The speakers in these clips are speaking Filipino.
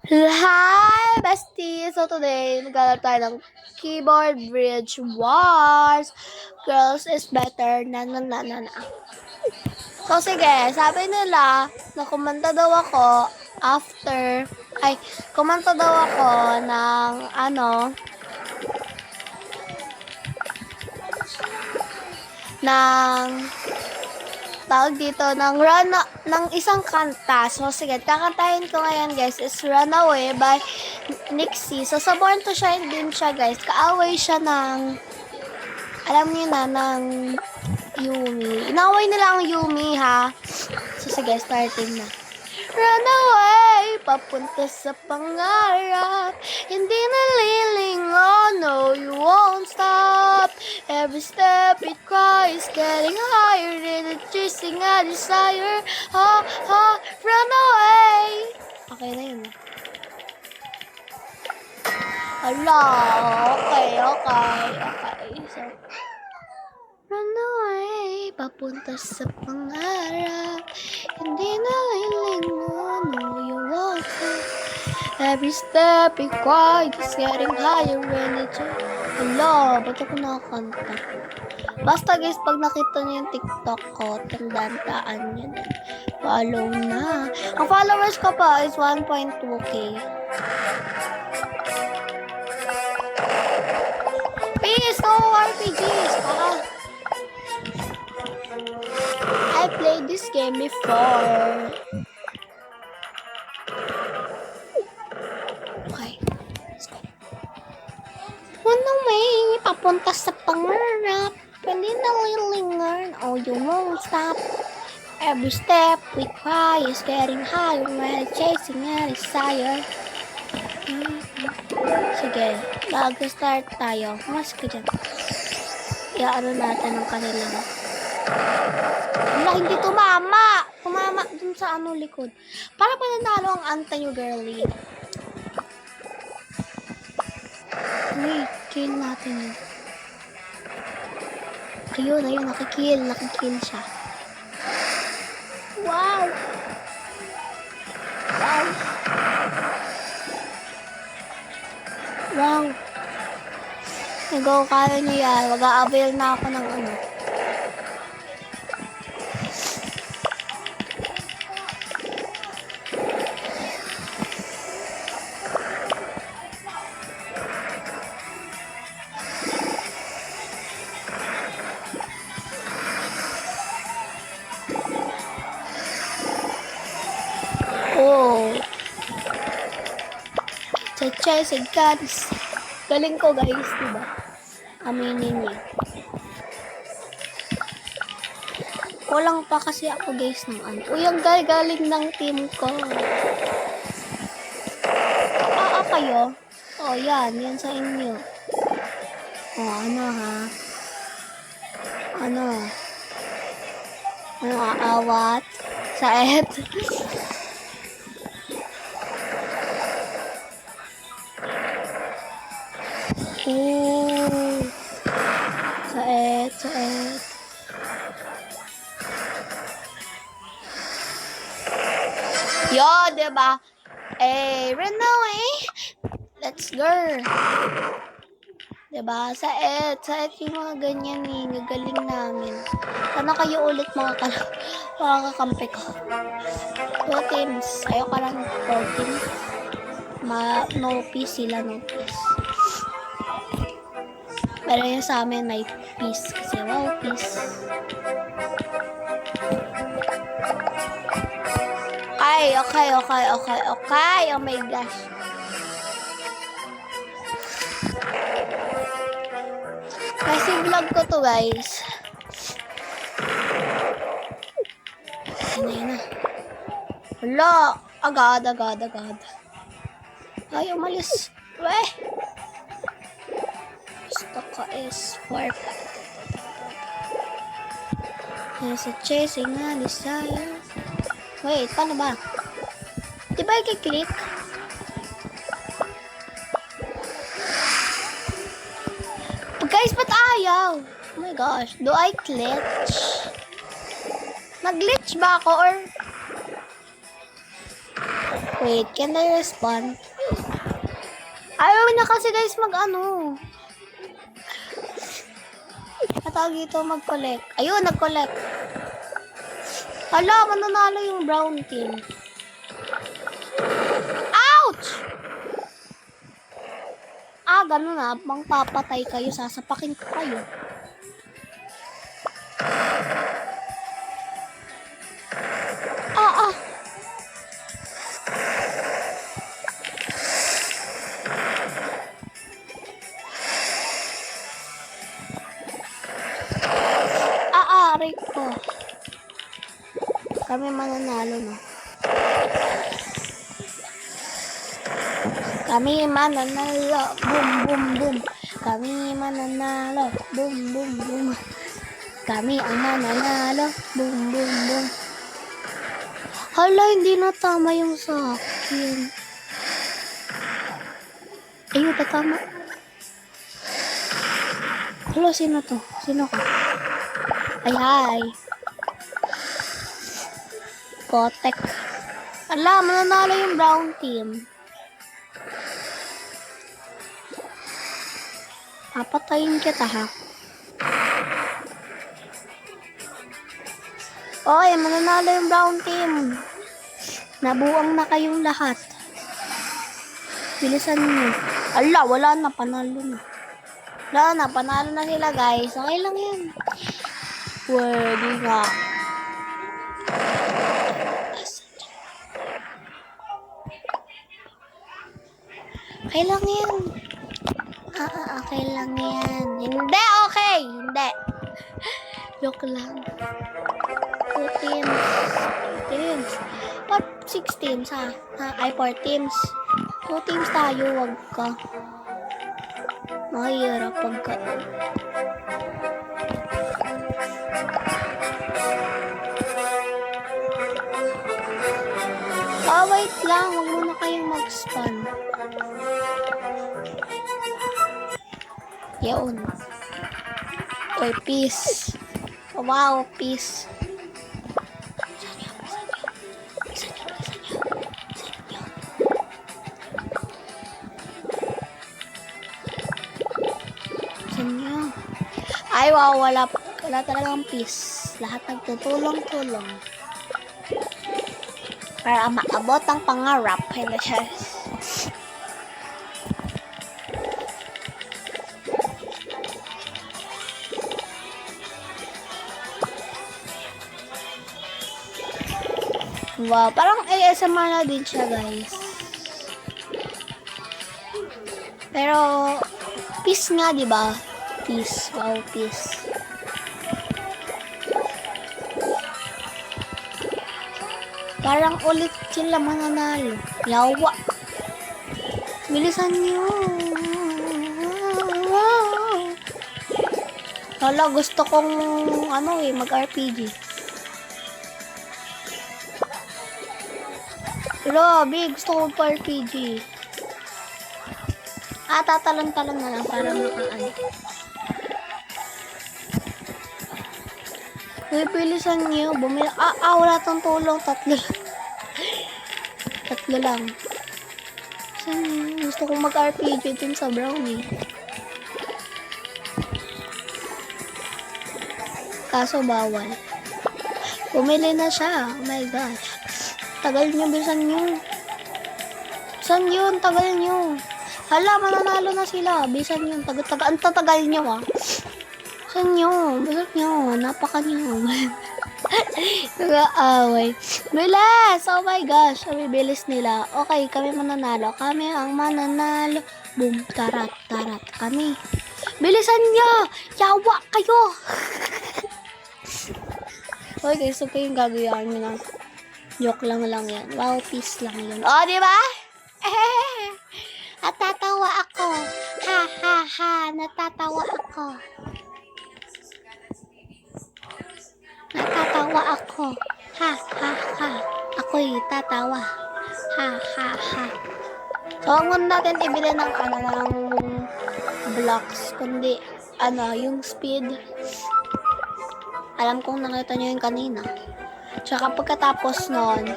Hi, bestie! So today, maglalaro tayo ng Keyboard Bridge Wars. Girls is better na. So sige, sabi nila na kumanta daw ako kumanta daw ako ng ng tawag dito, ng isang kanta. So, sige, kakantahin ko ngayon, guys, is Runaway by Nixie. So, sa Born to Shine din siya, guys. Kaaway siya ng, alam niyo na, ng Yumi. Inaway nila ang Yumi, ha? So, sige, starting na. Run away, papunta sa pangarap. Hindi nalilingon, no, you won't stop. Every step it cries, getting higher than chasing a desire. Ha, ha, run away. Okay na yun. Hala, okay. So, run away, papunta sa pangarap. Hindi nalilingon, no, you won't stop. Every step you cry, it's getting higher when it's... Hala, ba't ako nakakanta? Basta guys, pag nakita niyo yung TikTok ko, tandaan niyo din. Follow na. Ang followers ko pa is 1.2k. Peace! No RPGs! I played this game before. Okay. Let's go. Run away, papunta sa pangarap. Hindi nalilingon, oh, you won't stop. Every step we cry is getting higher when chasing a desire. Sige, mag-start tayo. Mas ka dyan. Iaano natin ang kanilang. Wala, hindi tumama. Tumama dun sa likod. Para pananalo ang anta nyo, girly. Wait, kill natin yun. Ayun, nakikill siya. Wow! Nagawa kaya niyo yan. Mag-a-avail na ako ng Chasing guns. Galing ko, guys, diba? Aminin niya. Kulang pa kasi ako, guys, ng Uy, ang galing ng team ko. Kayo? Oh, yan sa inyo. Oh, ha? Ano, aawat? Saet? Saet. Yo, diba? Run away. Let's go. Diba? Saet yung mga ganyan gagaling namin. Sana kayo ulit mga kakampi ko. 2 teams. Ayoko lang 4 teams. No peace sila, no peace. Pero yung sa amin may peace kasi wow, peace. Okay. Oh my gosh. Kasi vlog ko to, guys. Yan na. Hala, agad. Ay, umalis. Weh. Gusto ko is 4. Nasa chasing a desire. Wait, paano ba? Di ba i-click? Guys, ba't ayaw? Oh my gosh, do I glitch? Nag-glitch ba ako or Wait, can I respond? Ayaw na kasi guys mag-ano. Matawag dito mag-collect. Ayun, nag-collect. Hala, mananalo yung brown team. Ouch! Ganun na. Papatay kayo. Sasapakin ko kayo. Aray ko. Kami mananalo na. Kami mananalo. Boom, boom, boom. Kami mananalo. Boom, boom, boom. Kami ang mananalo. Boom, boom, boom. Hala, hindi na tama yung sa akin. Ayun, tama. Hala, sino to? Sino ka? Ay, hi. Kotek. Ala, mananalo yung brown team. Papatayin kita, ha? Oy, mananalo yung brown team. Nabuang na kayong lahat. Bilisan nyo. Ala, wala na. Panalo na. Wala na. Panalo na sila, guys. Okay lang yan. Pwede nga. Okay lang yan. Okay lang yan. Hindi, okay. Hindi. Joke lang. 2 teams. 2 teams. What? 6 teams, ha? Ay, 4 teams. 2 teams tayo. Wag ka. Mahirap pagka. Wait lang. Huwag muna kayong mag-spawn. Yaon. Oy, peace. Wow, peace. Sanya. Ay, wow, wala talagang peace. Lahat nagtutulong-tulong. Para maabot ang pangarap. Hindi siya. Wow, parang ASMR na din siya, guys. Pero, peace nga, di ba? Peace. Wow, peace. Parang ulit sila mananalo. Yawa. Bilisan niyo. Wala, gusto kong, mag-RPG. Grabe, gusto ko mag-RPG. Tatalon-talon na lang para makaan. Bilisan niyo. Wala tong tulong. Tatlo lang. Gusto kong mag-RPG dun sa brownie. Kaso bawal. Bumili na siya. Oh my gosh. Tagal niyo, bilisan niyo. Saan yun? Tagal niyo. Hala, mananalo na sila. Bilisan niyo. Ang tatagal niyo, ha. Saan niyo? Bilisan niyo. Napaka niyo. Nag-aaway. Bilis! Oh my gosh. Bibilis nila. Okay, kami mananalo. Kami ang mananalo. Boom. Tarat. Kami. Bilisan niyo! Yawa kayo! Okay guys, so kayong gagawin nyo na. Joke lang yan. Wow, peace lang yun. Oh, di ba? Natatawa ako. Ha. Natatawa ako. Ha. Ako'y tatawa. Ha. So, huwag muna natin ibili ng blocks. Kundi, yung speed. Alam kong nakita nyo yung kanina. Tsaka pagkatapos nun,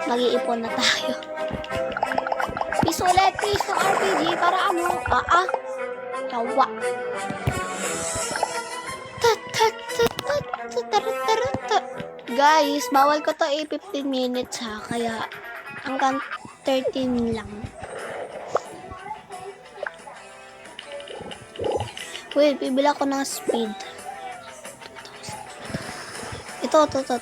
mag-iipon na tayo. Peace ulit, peace ng RPG para ano? Tawa. Guys, bawal ko to 15 minutes ha, kaya hanggang 13 lang. Wait, bibila ko ng speed. Ito. Ito.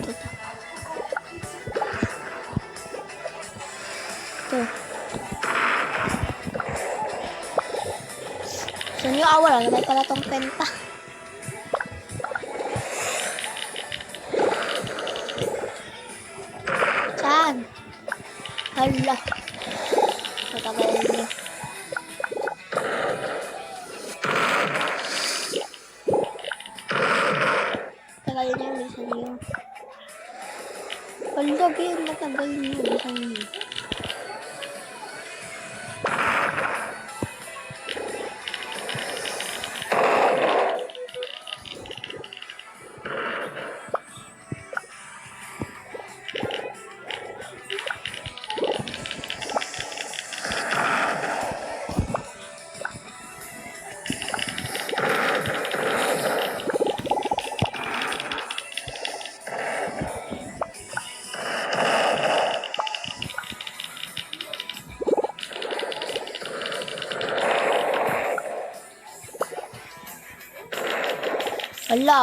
So, yung wala naman pala tong penta. Saan? Hala. Matagal niyo. Tagal niyo, bilisan niyo. Hala, game, matagal niyo, bilisan niyo.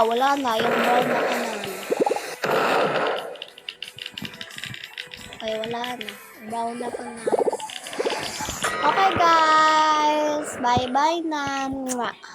Wala na. Yung brown na kanan. Okay, wala na. Brown na pa na. Okay, guys. Bye-bye na. Mwah.